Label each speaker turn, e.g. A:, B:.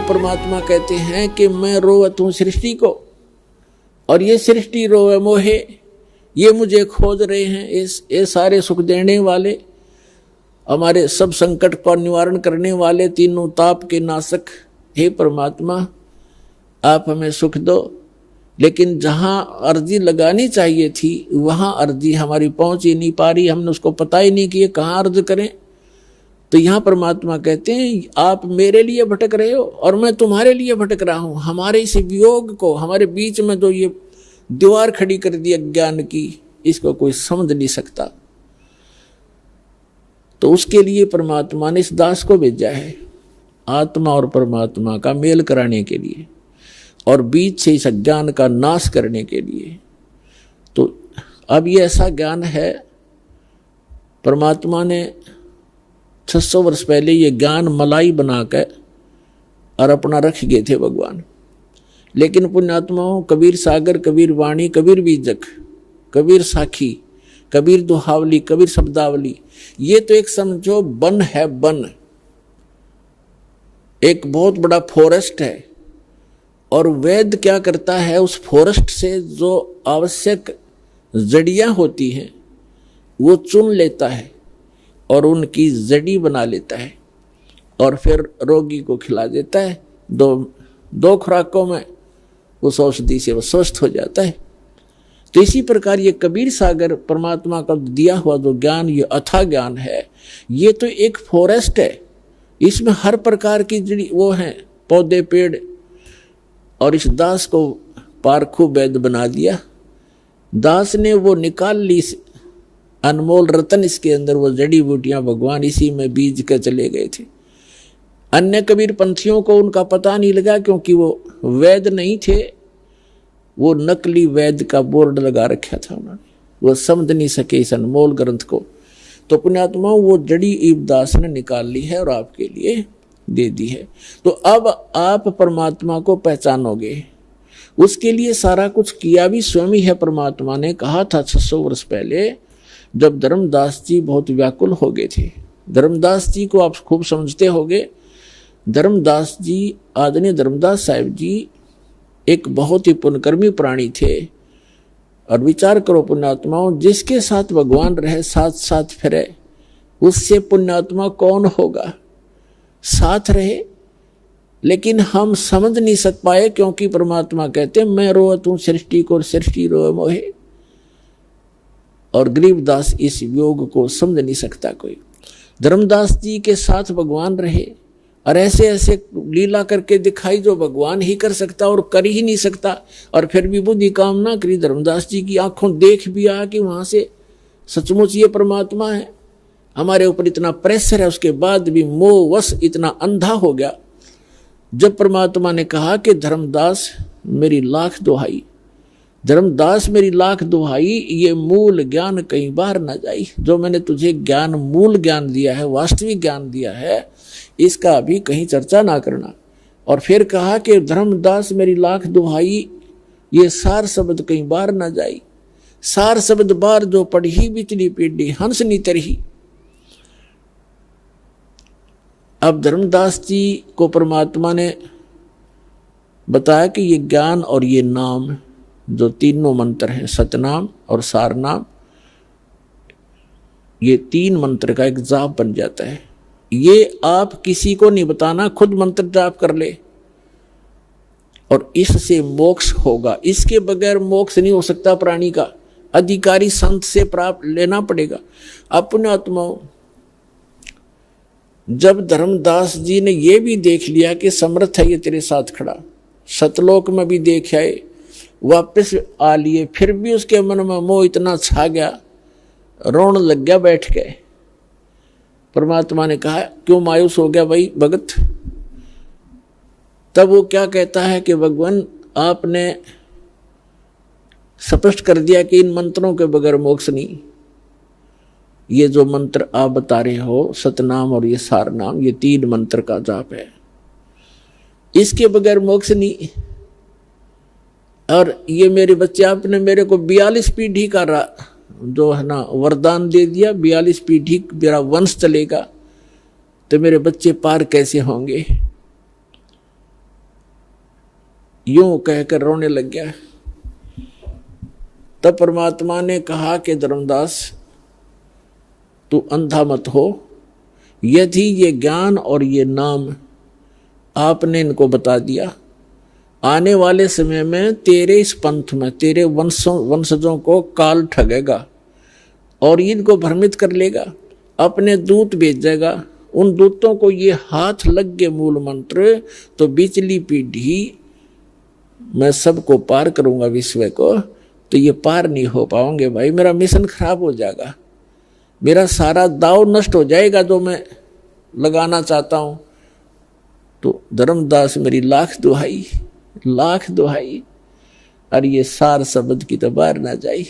A: वो परमात्मा कहते हैं कि मैं रोवत हूं सृष्टि को, और ये सृष्टि रोवे मोहे, ये मुझे खोज रहे हैं। ये सारे सुख देने वाले, हमारे सब संकट का निवारण करने वाले, तीनों ताप के नाशक, हे परमात्मा आप हमें सुख दो। लेकिन जहां अर्जी लगानी चाहिए थी वहां अर्जी हमारी पहुंच ही नहीं पा रही, हमने उसको पता ही नहीं कि ये कहाँ अर्ज करें। तो यहाँ परमात्मा कहते हैं आप मेरे लिए भटक रहे हो और मैं तुम्हारे लिए भटक रहा हूं। हमारे इस वियोग को, हमारे बीच में जो ये दीवार खड़ी कर दी अज्ञान की, इसको कोई समझ नहीं सकता। तो उसके लिए परमात्मा ने इस दास को भेजा है, आत्मा और परमात्मा का मेल कराने के लिए और बीच से इस अज्ञान का नाश करने के लिए। तो अब ये ऐसा ज्ञान है, परमात्मा ने 600 वर्ष पहले ये ज्ञान मलाई बनाकर और अपना रख गए थे भगवान। लेकिन पुण्यात्माओं, कबीर सागर, कबीर वाणी, कबीर बीजक, कबीर साखी, कबीर दोहावली, कबीर शब्दावली, ये तो एक समझो वन है, वन एक बहुत बड़ा फॉरेस्ट है। और वेद क्या करता है, उस फॉरेस्ट से जो आवश्यक जड़ियां होती हैं वो चुन लेता है और उनकी जड़ी बना लेता है और फिर रोगी को खिला देता है। दो खुराकों में उस औषधि से वो स्वस्थ हो जाता है। तो इसी प्रकार ये कबीर सागर परमात्मा का दिया हुआ जो ज्ञान, ये अथाह ज्ञान है, ये तो एक फॉरेस्ट है। इसमें हर प्रकार की जड़ी वो हैं, पौधे पेड़, और इस दास को पारखू वैद बना दिया। दास ने वो निकाल ली अनमोल रतन, इसके अंदर वो जड़ी बूटियां भगवान इसी में बीज के चले गए थे। अन्य कबीर पंथियों को उनका पता नहीं लगा क्योंकि वो वैद नहीं थे, वो नकली वैद का बोर्ड लगा रखा था उन्होंने, वो समझ नहीं सके इस अनमोल ग्रंथ को। तो पुण्यात्मा वो जड़ी ईबदास ने निकाल ली है और आपके लिए दे दी है। तो अब आप परमात्मा को पहचानोगे, उसके लिए सारा कुछ किया भी स्वयं ही है। परमात्मा ने कहा था 600 वर्ष पहले, जब धर्मदास जी बहुत व्याकुल हो गए थे। धर्मदास जी को आप खूब समझते होंगे। धर्मदास जी, आदरणीय धर्मदास साहिब जी एक बहुत ही पुण्यकर्मी प्राणी थे। और विचार करो पुण्यात्माओं, जिसके साथ भगवान रहे, साथ साथ फिरे, उससे पुण्यात्मा कौन होगा। साथ रहे, लेकिन हम समझ नहीं सक पाए क्योंकि परमात्मा कहते मैं रोवत हूं सृष्टि को, सृष्टि रोए मोहे। और गरीबदास इस योग को समझ नहीं सकता कोई। धर्मदास जी के साथ भगवान रहे और ऐसे ऐसे लीला करके दिखाई जो भगवान ही कर सकता और कर ही नहीं सकता। और फिर भी बुद्धि काम ना करी, धर्मदास जी की आंखों देख भी आ कि वहां से सचमुच ये परमात्मा है, हमारे ऊपर इतना प्रेशर है, उसके बाद भी मोहवश इतना अंधा हो गया। जब परमात्मा ने कहा कि धर्मदास मेरी लाख दुहाई, धर्मदास मेरी लाख दुहाई, ये मूल ज्ञान कई बार न जाई। जो मैंने तुझे ज्ञान, मूल ज्ञान दिया है, वास्तविक ज्ञान दिया है, इसका अभी कहीं चर्चा ना करना। और फिर कहा कि धर्मदास मेरी लाख दुहाई, ये सार शब्द कई बार न जाई। सार शब्द बार जो पढ़ी बिचली पीढ़ी हंस नी तरही। अब धर्मदास जी को परमात्मा ने बताया कि ये ज्ञान और ये नाम जो तीनों मंत्र हैं, सतनाम और सारनाम, ये 3 मंत्र का एक जाप बन जाता है। ये आप किसी को नहीं बताना, खुद मंत्र जाप कर ले और इससे मोक्ष होगा। इसके बगैर मोक्ष नहीं हो सकता प्राणी का, अधिकारी संत से प्राप्त लेना पड़ेगा। अपने आत्माओं, जब धर्मदास जी ने ये भी देख लिया कि समर्थ है ये तेरे साथ खड़ा, सतलोक में भी देख आए, वापस आ लिए, फिर भी उसके मन में मोह इतना छा गया, रोन लग गया बैठ के। परमात्मा ने कहा क्यों मायूस हो गया भाई भगत। तब वो क्या कहता है कि भगवान आपने स्पष्ट कर दिया कि इन मंत्रों के बगैर मोक्ष नहीं। ये जो मंत्र आप बता रहे हो, सतनाम और ये सारनाम, ये 3 मंत्र का जाप है, इसके बगैर मोक्ष नहीं। और ये मेरे बच्चे, आपने मेरे को 42 पीढ़ी का जो है ना वरदान दे दिया, 42 पीढ़ी मेरा वंश चलेगा, तो मेरे बच्चे पार कैसे होंगे। यूं कहकर रोने लग गया। तब परमात्मा ने कहा कि धर्मदास तू अंधा मत हो, यदि ये ज्ञान और ये नाम आपने इनको बता दिया, आने वाले समय में तेरे इस पंथ में तेरे वंशजों को काल ठगेगा और इनको भ्रमित कर लेगा, अपने दूत भेजेगा, उन दूतों को ये हाथ लग गए मूल मंत्र तो बिचली पीढ़ी मैं सबको पार करूंगा विश्व को, तो ये पार नहीं हो पाओगे भाई, मेरा मिशन खराब हो जाएगा, मेरा सारा दाव नष्ट हो जाएगा जो मैं लगाना चाहता हूं। तो धर्मदास मेरी लाख दुहाई, और ये सार शब्द की तो बाहर ना जाई।